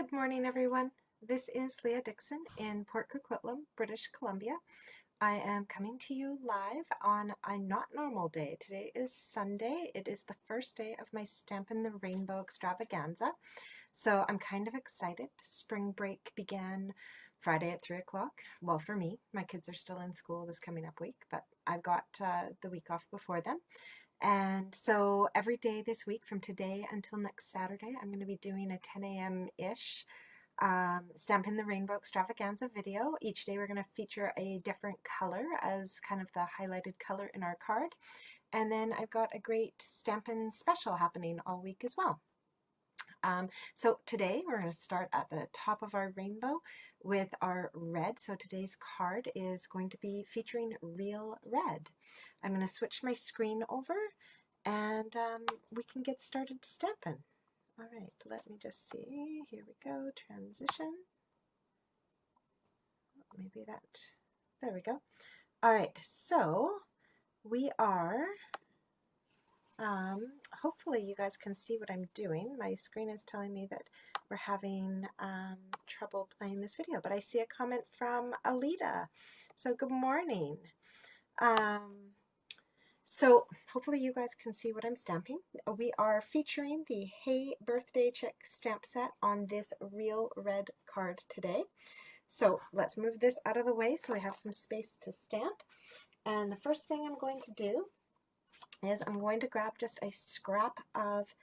Good morning, everyone. This is Leah Dixon in Port Coquitlam, British Columbia. I am coming to you live on a not normal day. Today is Sunday. It is the first day of my Stampin' the Rainbow extravaganza. So I'm kind of excited. Spring break began Friday at 3 o'clock. Well, for me, my kids are still in school this coming up week, but I've got the week off before them. And so every day this week from today until next Saturday, I'm going to be doing a 10 a.m.-ish Stampin' the Rainbow extravaganza video. Each day we're going to feature a different color as kind of the highlighted color in our card. And then I've got a great Stampin' special happening all week as well. So today we're going to start at the top of our rainbow with our red. So today's card is going to be featuring real red. I'm going to switch my screen over and we can get started stamping. All right, let me just see. Here we go, transition. Maybe that, there we go. All right, so we are hopefully you guys can see what I'm doing. My screen is telling me that we're having trouble playing this video, but I see a comment from Alita. So good morning. So hopefully you guys can see what I'm stamping. We are featuring the Hey Birthday Chick stamp set on this real red card today. So let's move this out of the way so we have some space to stamp. And the first thing I'm going to do is I'm going to grab just a scrap of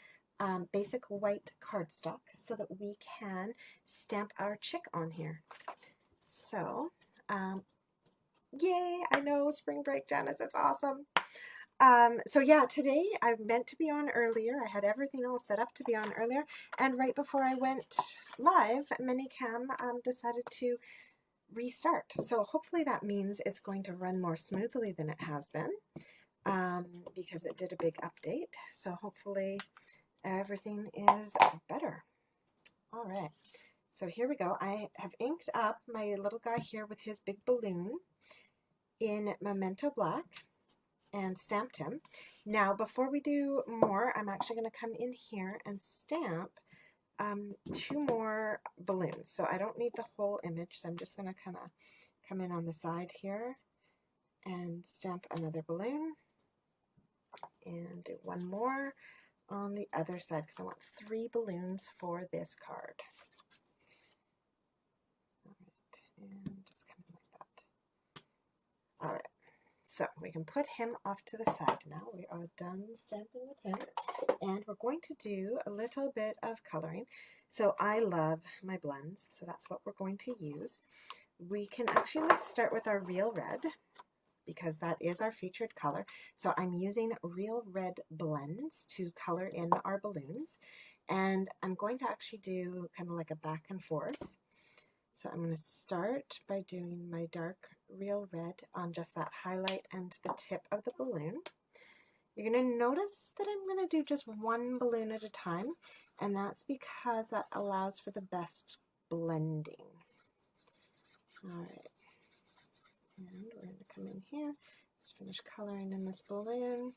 basic white cardstock so that we can stamp our chick on here. So, yay, I know, spring break, Janice, it's awesome. So yeah, today I meant to be on earlier. I had everything all set up to be on earlier, and right before I went live, Minicam decided to restart. So hopefully that means it's going to run more smoothly than it has been. Because it did a big update, so hopefully everything is better. All right, so here we go. I have inked up my little guy here with his big balloon in Memento Black and stamped him. Now, before we do more, I'm actually going to come in here and stamp 2 more balloons. So I don't need the whole image, so I'm just going to kind of come in on the side here and stamp another balloon. And do 1 more on the other side because I want 3 balloons for this card. All right, and just come in like that. All right, so we can put him off to the side now. We are done stamping with him, and we're going to do a little bit of coloring. So I love my blends, so that's what we're going to use. We can actually, let's start with our real red, because that is our featured color. So I'm using real red blends to color in our balloons. And I'm going to actually do kind of like a back and forth. So I'm going to start by doing my dark real red on just that highlight and the tip of the balloon. You're going to notice that I'm going to do just 1 balloon at a time. And that's because that allows for the best blending. All right. And we're going to come in here, just finish coloring in this balloon.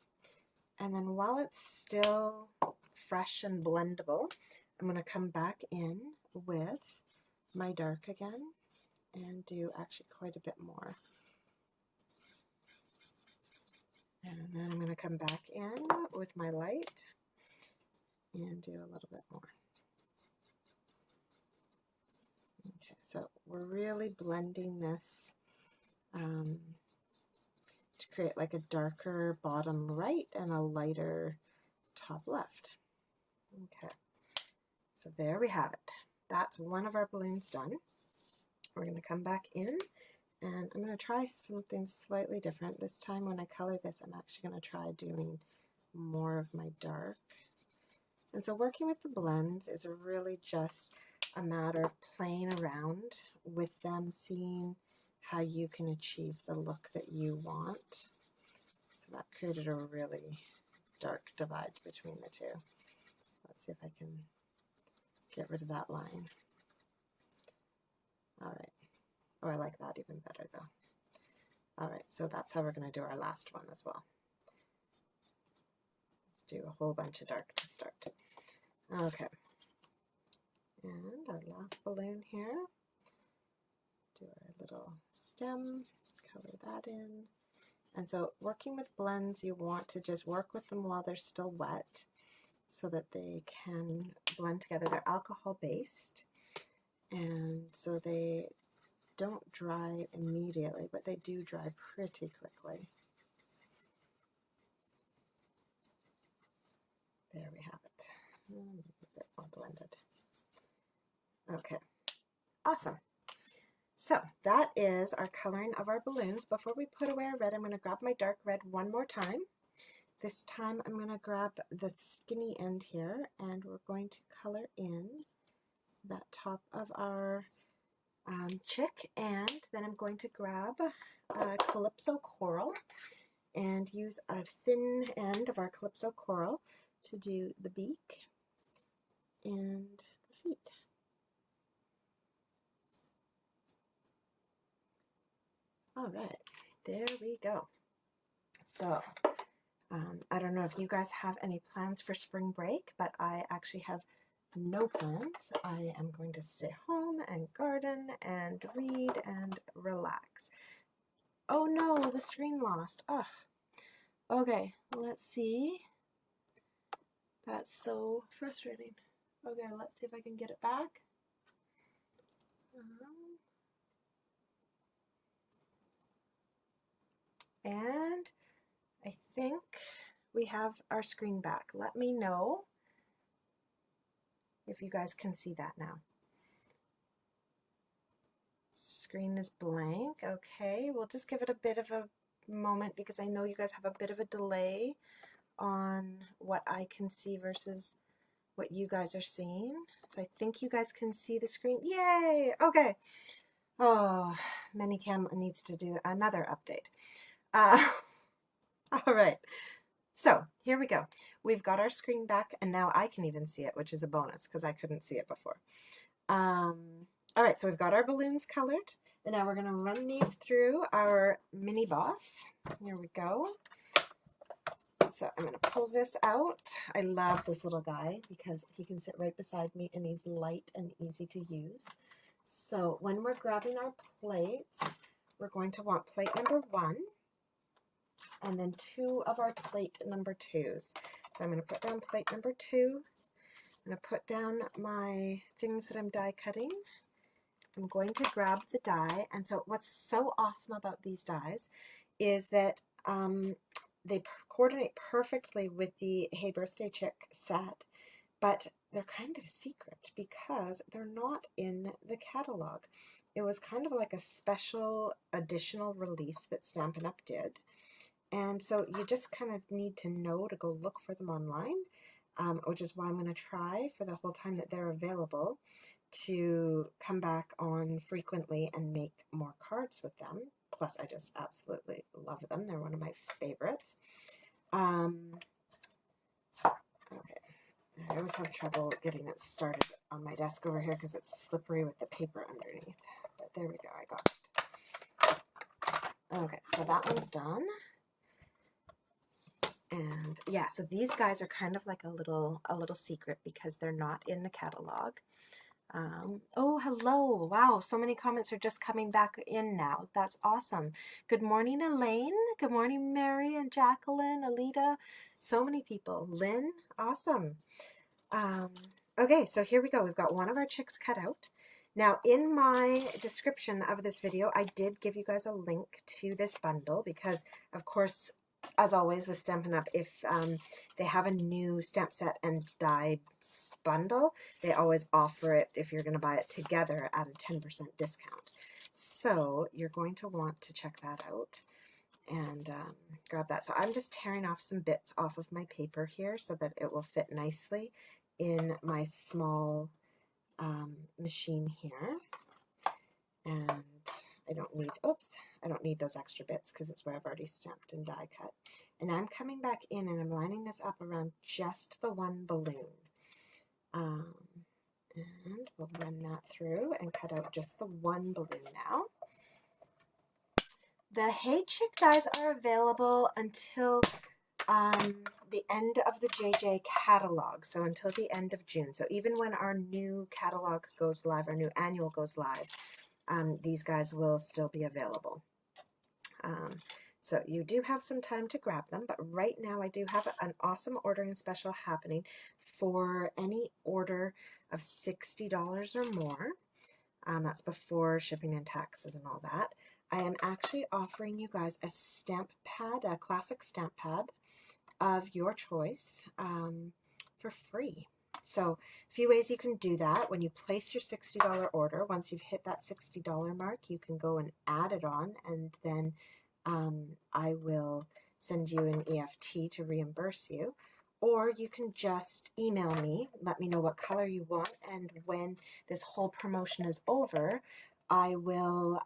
And then while it's still fresh and blendable, I'm going to come back in with my dark again and do actually quite a bit more. And then I'm going to come back in with my light and do a little bit more. Okay, so we're really blending this to create like a darker bottom right and a lighter top left. Okay, so there we have it. That's 1 of our balloons done. We're going to come back in and I'm going to try something slightly different. This time when I color this, I'm actually going to try doing more of my dark. And so working with the blends is really just a matter of playing around with them, seeing how you can achieve the look that you want. So that created a really dark divide between the two. Let's see if I can get rid of that line. All right. Oh, I like that even better though. All right, so that's how we're going to do our last one as well. Let's do a whole bunch of dark to start. Okay. And our last balloon here. Do our little stem, color that in. And so working with blends, you want to just work with them while they're still wet so that they can blend together. They're alcohol based, and so they don't dry immediately, but they do dry pretty quickly. There we have it. A bit more blended. Okay, awesome. So that is our coloring of our balloons. Before we put away our red, I'm going to grab my dark red one more time. This time I'm going to grab the skinny end here, and we're going to color in that top of our chick, and then I'm going to grab a Calypso Coral and use a thin end of our Calypso Coral to do the beak and the feet. All right, there we go. So I don't know if you guys have any plans for spring break, but I actually have no plans. I am going to stay home and garden and read and relax. Oh no, the screen lost. Ugh. Okay, let's see. That's so frustrating. Okay, let's see if I can get it back. And I think we have our screen back. Let me know if you guys can see that now. Screen is blank. Okay, we'll just give it a bit of a moment because I know you guys have a bit of a delay on what I can see versus what you guys are seeing. So I think you guys can see the screen. Yay! Okay. Oh, Minicam needs to do another update. All right. So here we go. We've got our screen back, and now I can even see it, which is a bonus because I couldn't see it before. All right, so we've got our balloons colored, and now we're going to run these through our mini boss. Here we go. So I'm going to pull this out. I love this little guy because he can sit right beside me, and he's light and easy to use. So when we're grabbing our plates, we're going to want plate number 1. And then 2 of our plate number 2s. So I'm going to put down plate number 2. I'm going to put down my things that I'm die cutting. I'm going to grab the die. And so what's so awesome about these dies is that they coordinate perfectly with the Hey Birthday Chick set, but they're kind of secret because they're not in the catalog. It was kind of like a special additional release that Stampin' Up! Did. And so you just kind of need to know to go look for them online, which is why I'm going to try for the whole time that they're available to come back on frequently and make more cards with them. Plus, I just absolutely love them. They're one of my favorites. Okay, I always have trouble getting it started on my desk over here because it's slippery with the paper underneath. But there we go, I got it. Okay, so that one's done. And yeah, so these guys are kind of like a little secret because they're not in the catalog. Oh, hello. Wow, so many comments are just coming back in now. That's awesome. Good morning, Elaine. Good morning, Mary and Jacqueline, Alita. So many people. Lynn, awesome. Okay, so here we go. We've got one of our chicks cut out. Now, in my description of this video, I did give you guys a link to this bundle because, of course, as always with Stampin' Up, if they have a new stamp set and die bundle, they always offer it if you're going to buy it together at a 10% discount. So you're going to want to check that out and grab that. So I'm just tearing off some bits off of my paper here so that it will fit nicely in my small machine here. And I don't need those extra bits because it's where I've already stamped and die cut. And I'm coming back in and I'm lining this up around just the one balloon. And we'll run that through and cut out just the one balloon now. The Hey Chick dies are available until the the end of the JJ catalog, so until the end of June. So even when our new catalog goes live, our new annual goes live, these guys will still be available. So you do have some time to grab them, but right now I do have an awesome ordering special happening for any order of $60 or more. That's before shipping and taxes and all that. I am actually offering you guys a stamp pad, a classic stamp pad of your choice for free. So a few ways you can do that. When you place your $60 order, once you've hit that $60 mark, you can go and add it on, and then I will send you an EFT to reimburse you. Or you can just email me, let me know what color you want, and when this whole promotion is over, I will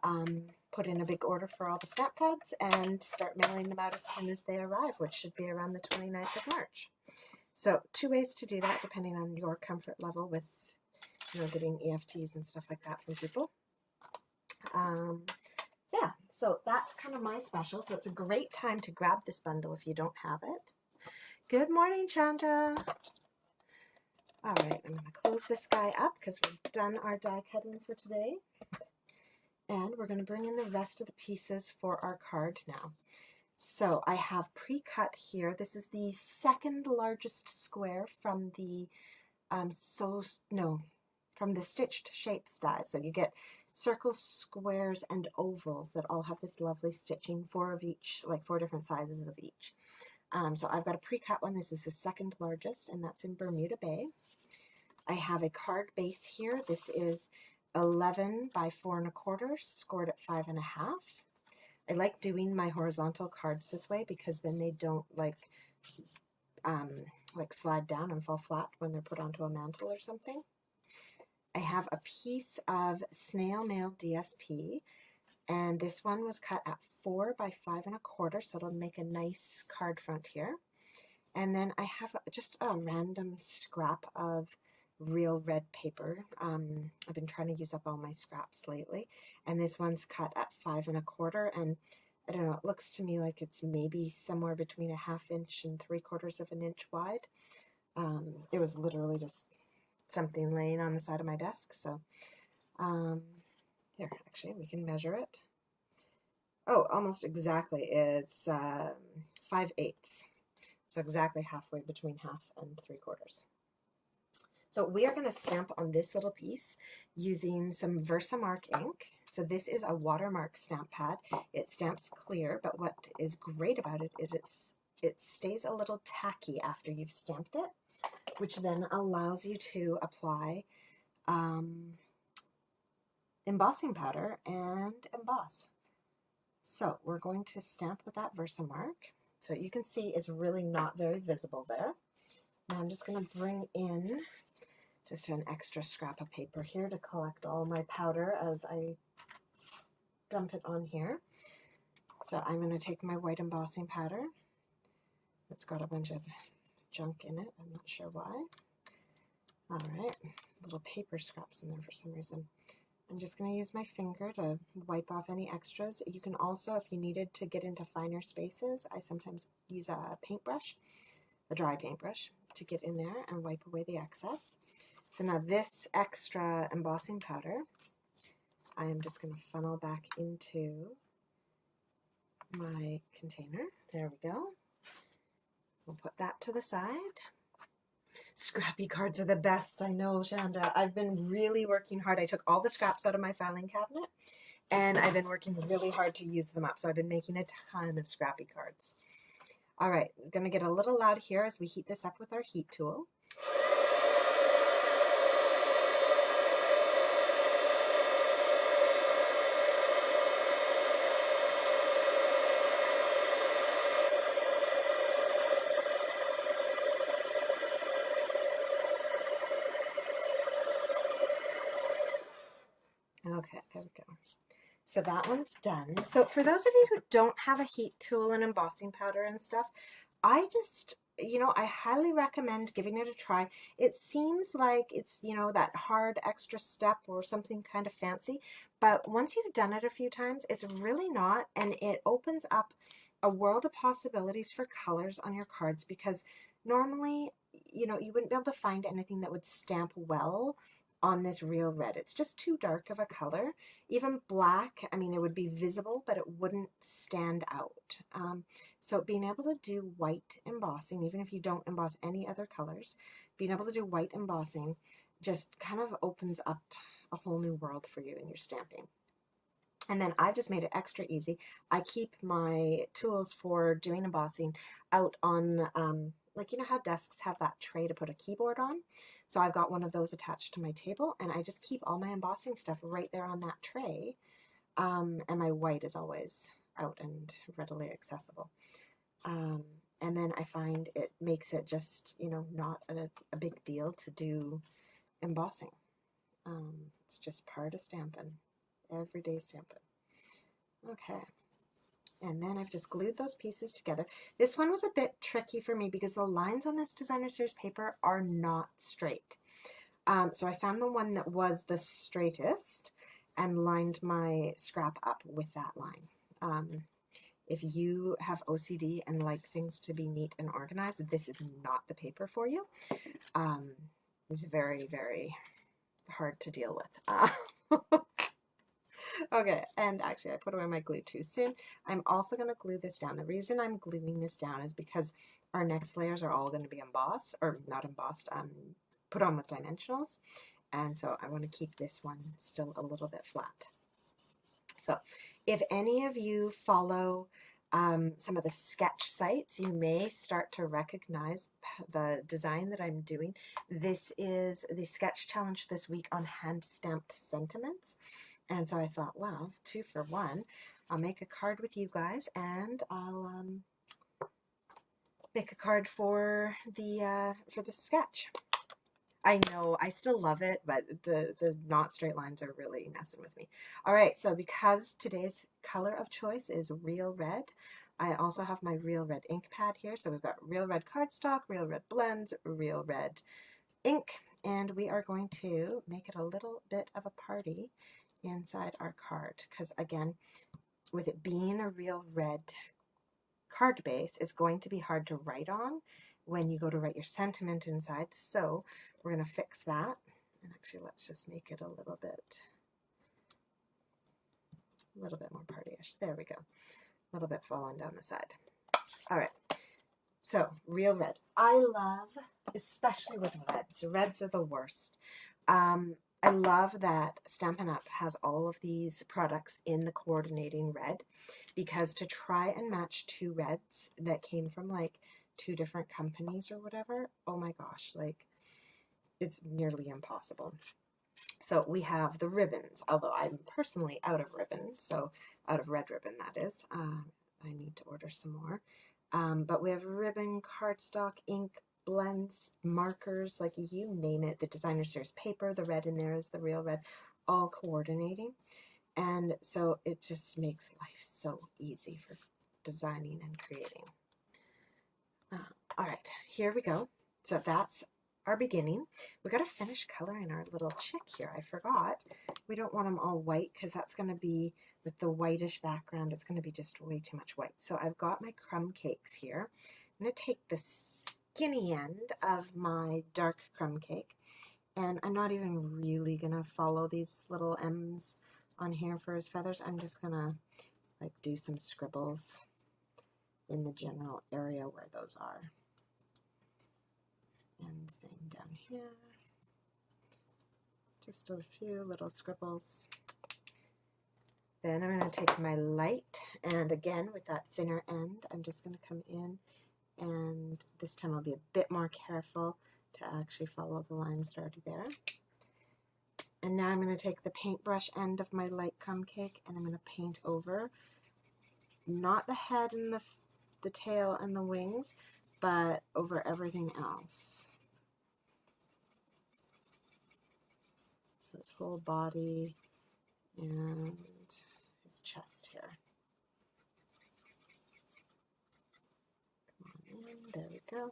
put in a big order for all the stamp pads and start mailing them out as soon as they arrive, which should be around the 29th of March. So 2 ways to do that, depending on your comfort level with, you know, getting EFTs and stuff like that from people. Yeah, so that's kind of my special. So it's a great time to grab this bundle if you don't have it. Good morning, Chandra. All right, I'm going to close this guy up because we've done our die cutting for today. And we're going to bring in the rest of the pieces for our card now. So I have pre-cut here. This is the second largest square from the from the stitched shapes die. So you get circles, squares, and ovals that all have this lovely stitching, 4 of each, like 4 different sizes of each. So I've got a pre-cut one. This is the second largest, and that's in Bermuda Bay. I have a card base here. This is 11 by 4 1/4, scored at 5 1/2. I like doing my horizontal cards this way because then they don't like slide down and fall flat when they're put onto a mantle or something. I have a piece of snail mail DSP, and this one was cut at 4 by 5 1/4, so it'll make a nice card front here. And then I have just a random scrap of real red paper. I've been trying to use up all my scraps lately, and this one's cut at 5 1/4, and I don't know, it looks to me like it's maybe somewhere between a 1/2 inch and 3/4 of an inch wide. It was literally just something laying on the side of my desk, so here, actually, we can measure it. Oh, almost exactly. It's 5/8, so exactly halfway between 1/2 and 3/4. So we are going to stamp on this little piece using some Versamark ink. So this is a watermark stamp pad. It stamps clear, but what is great about it is it stays a little tacky after you've stamped it, which then allows you to apply embossing powder and emboss. So we're going to stamp with that Versamark. So you can see it's really not very visible there. Now I'm just going to bring in just an extra scrap of paper here to collect all my powder as I dump it on here. So I'm going to take my white embossing powder. It's got a bunch of junk in it. I'm not sure why. All right, little paper scraps in there for some reason. I'm just going to use my finger to wipe off any extras. You can also, if you needed to get into finer spaces, I sometimes use a paintbrush, a dry paintbrush, to get in there and wipe away the excess. So now this extra embossing powder, I am just going to funnel back into my container. There we go. We'll put that to the side. Scrappy cards are the best, I know, Chandra. I've been really working hard. I took all the scraps out of my filing cabinet, and I've been working really hard to use them up. So I've been making a ton of scrappy cards. All right, I'm going to get a little loud here as we heat this up with our heat tool. Okay, there we go. So that one's done. So for those of you who don't have a heat tool and embossing powder and stuff, I just, I highly recommend giving it a try. It seems like it's, that hard extra step or something kind of fancy, but once you've done it a few times, it's really not, and it opens up a world of possibilities for colors on your cards, because normally, you know, you wouldn't be able to find anything that would stamp well on this real red. It's just too dark of a color. Even black, I mean, it would be visible, but it wouldn't stand out. So being able to do white embossing, even if you don't emboss any other colors, being able to do white embossing just kind of opens up a whole new world for you in your stamping. And then I've just made it extra easy. I keep my tools for doing embossing out on, like, you know how desks have that tray to put a keyboard on? So I've got one of those attached to my table, and I just keep all my embossing stuff right there on that tray. And my white is always out and readily accessible. And then I find it makes it just, you know, not a big deal to do embossing. It's just part of stamping, everyday stamping. Okay, and then I've just glued those pieces together. This one was a bit tricky for me because the lines on this designer series paper are not straight. So I found the one that was the straightest and lined my scrap up with that line. If you have OCD and like things to be neat and organized, this is not the paper for you. It's very, very hard to deal with. Okay, and actually I put away my glue too soon. I'm also going to glue this down. The reason I'm gluing this down is because our next layers are all going to be embossed, or not embossed, put on with dimensionals. And so I want to keep this one still a little bit flat. So if any of you follow some of the sketch sites, you may start to recognize the design that I'm doing. This is the sketch challenge this week on hand-stamped sentiments. And so I thought, well, 2 for 1. I'll make a card with you guys, and I'll make a card for the sketch. I know, I still love it, but the not straight lines are really messing with me. All right, so because today's color of choice is Real Red, I also have my Real Red ink pad here. So we've got Real Red cardstock, Real Red blends, Real Red ink, and we are going to make it a little bit of a party inside our card, because again, with it being a real red card base, it's going to be hard to write on when you go to write your sentiment inside. So we're going to fix that, and actually let's just make it a little bit more partyish. There we go. A little bit falling down the side. All right. So Real Red, I love, especially with reds. Reds are the worst. I love that Stampin' Up! Has all of these products in the coordinating red, because to try and match 2 reds that came from like 2 different companies or whatever, oh my gosh, like it's nearly impossible. So we have the ribbons, although I'm personally out of ribbon, so out of red ribbon that is. I need to order some more. But we have ribbon, cardstock, ink, blends, markers, like you name it, the designer series paper, the red in there is the Real Red, all coordinating. And so it just makes life so easy for designing and creating. All right, here we go. So that's our beginning. We got to finish coloring our little chick here. I forgot. We don't want them all white because that's going to be, with the whitish background, it's going to be just way too much white. So I've got my crumb cakes here. I'm going to take the skinny end of my dark crumb cake, and I'm not even really going to follow these little M's on here for his feathers. I'm just going to like do some scribbles in the general area where those are. And same down here. Just a few little scribbles. Then I'm going to take my light, and again with that thinner end, I'm just going to come in, and this time I'll be a bit more careful to actually follow the lines that are already there. And now I'm going to take the paintbrush end of my light crumb cake, and I'm going to paint over, not the head and the tail and the wings, but over everything else. So his whole body and his chest here. Come on in, there we go.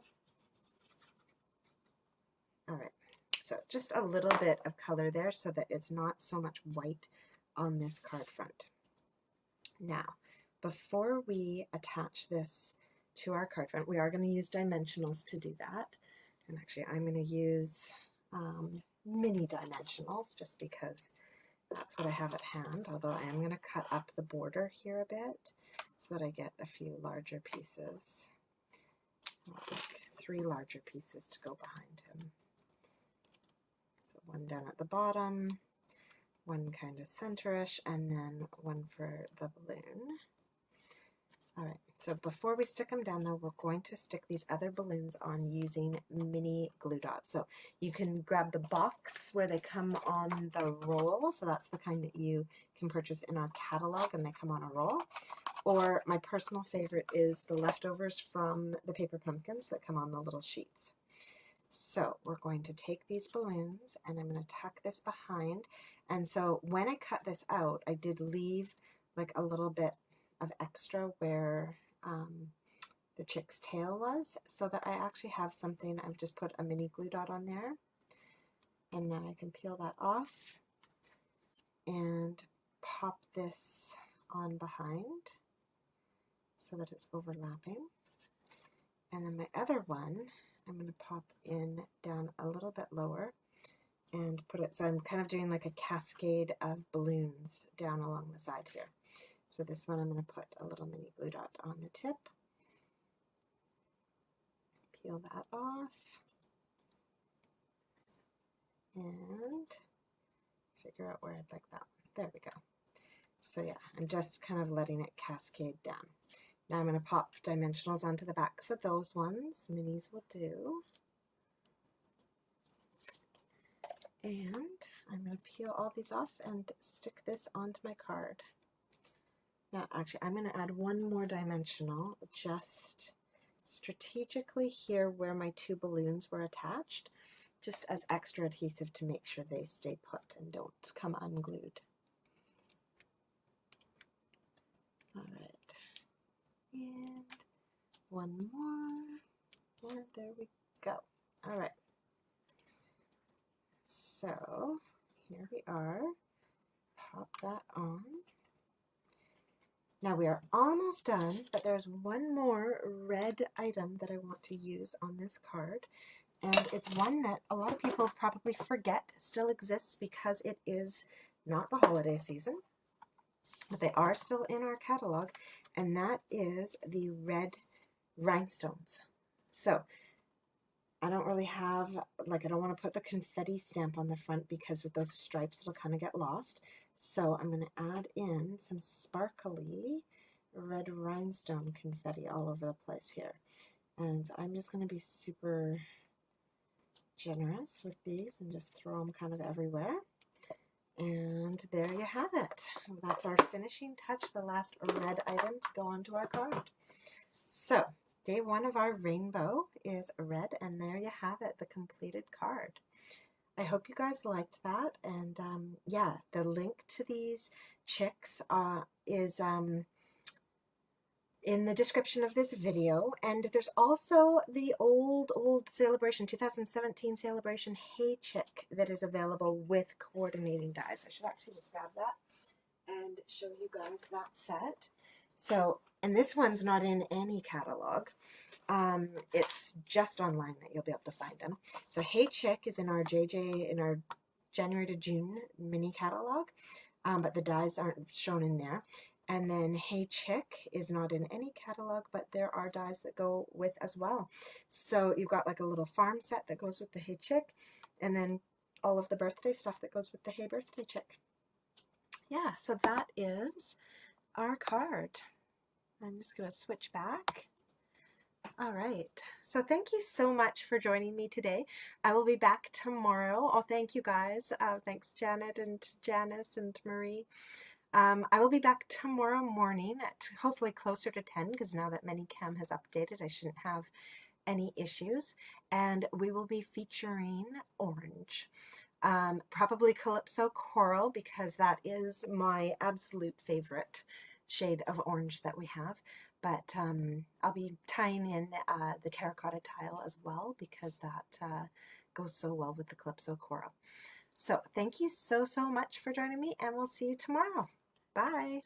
All right, so just a little bit of color there so that it's not so much white on this card front. Now, before we attach this to our card front, we are going to use dimensionals to do that. And actually, I'm going to use mini dimensionals just because that's what I have at hand, although I am going to cut up the border here a bit so that I get a few larger pieces, like 3 larger pieces to go behind him. So one down at the bottom, one kind of centerish, and then one for the balloon. All right, so before we stick them down though, we're going to stick these other balloons on using mini glue dots. So you can grab the box where they come on the roll, so that's the kind that you can purchase in our catalog and they come on a roll. Or my personal favorite is the leftovers from the paper pumpkins that come on the little sheets. So we're going to take these balloons and I'm going to tuck this behind. And so when I cut this out, I did leave like a little bit of extra where the chick's tail was, so that I actually have something. I've just put a mini glue dot on there, and now I can peel that off and pop this on behind so that it's overlapping. And then my other one I'm going to pop in down a little bit lower and put it, so I'm kind of doing like a cascade of balloons down along the side here. So this one I'm going to put a little mini glue dot on the tip, peel that off, and figure out where I'd like that one. There we go. So yeah, I'm just kind of letting it cascade down. Now I'm going to pop dimensionals onto the backs of those ones. Minis will do. And I'm going to peel all these off and stick this onto my card. Now, actually, I'm going to add one more dimensional just strategically here where my 2 balloons were attached, just as extra adhesive to make sure they stay put and don't come unglued. All right, and one more, and there we go. All right, so here we are. Pop that on. Now we are almost done, but there's one more red item that I want to use on this card, and it's one that a lot of people probably forget still exists because it is not the holiday season, but they are still in our catalog, and that is the red rhinestones. So I don't really have, like, I don't want to put the confetti stamp on the front because with those stripes it'll kind of get lost. So I'm going to add in some sparkly red rhinestone confetti all over the place here. And I'm just going to be super generous with these and just throw them kind of everywhere. And there you have it. That's our finishing touch, the last red item to go onto our card. So day 1 of our rainbow is red, and there you have it, the completed card. I hope you guys liked that, and yeah, the link to these chicks is in the description of this video, and there's also the old celebration, 2017 celebration Hey Chick that is available with coordinating dies. I should actually just grab that and show you guys that set. So, and this one's not in any catalog. It's just online that you'll be able to find them. So Hey Chick is in our January to June mini catalog, but the dies aren't shown in there. And then Hey Chick is not in any catalog, but there are dies that go with as well. So you've got like a little farm set that goes with the Hey Chick, and then all of the birthday stuff that goes with the Hey Birthday Chick. Yeah, so that is our card. I'm just going to switch back. All right, so thank you so much for joining me today. I will be back tomorrow. Oh, thank you guys. Thanks Janet and Janice and Marie. I will be back tomorrow morning at hopefully closer to 10, because now that ManyCam has updated, I shouldn't have any issues. And we will be featuring orange. Probably Calypso Coral, because that is my absolute favorite shade of orange that we have. But I'll be tying in the terracotta tile as well, because that goes so well with the Calypso Coral. So thank you so much for joining me, and we'll see you tomorrow. Bye.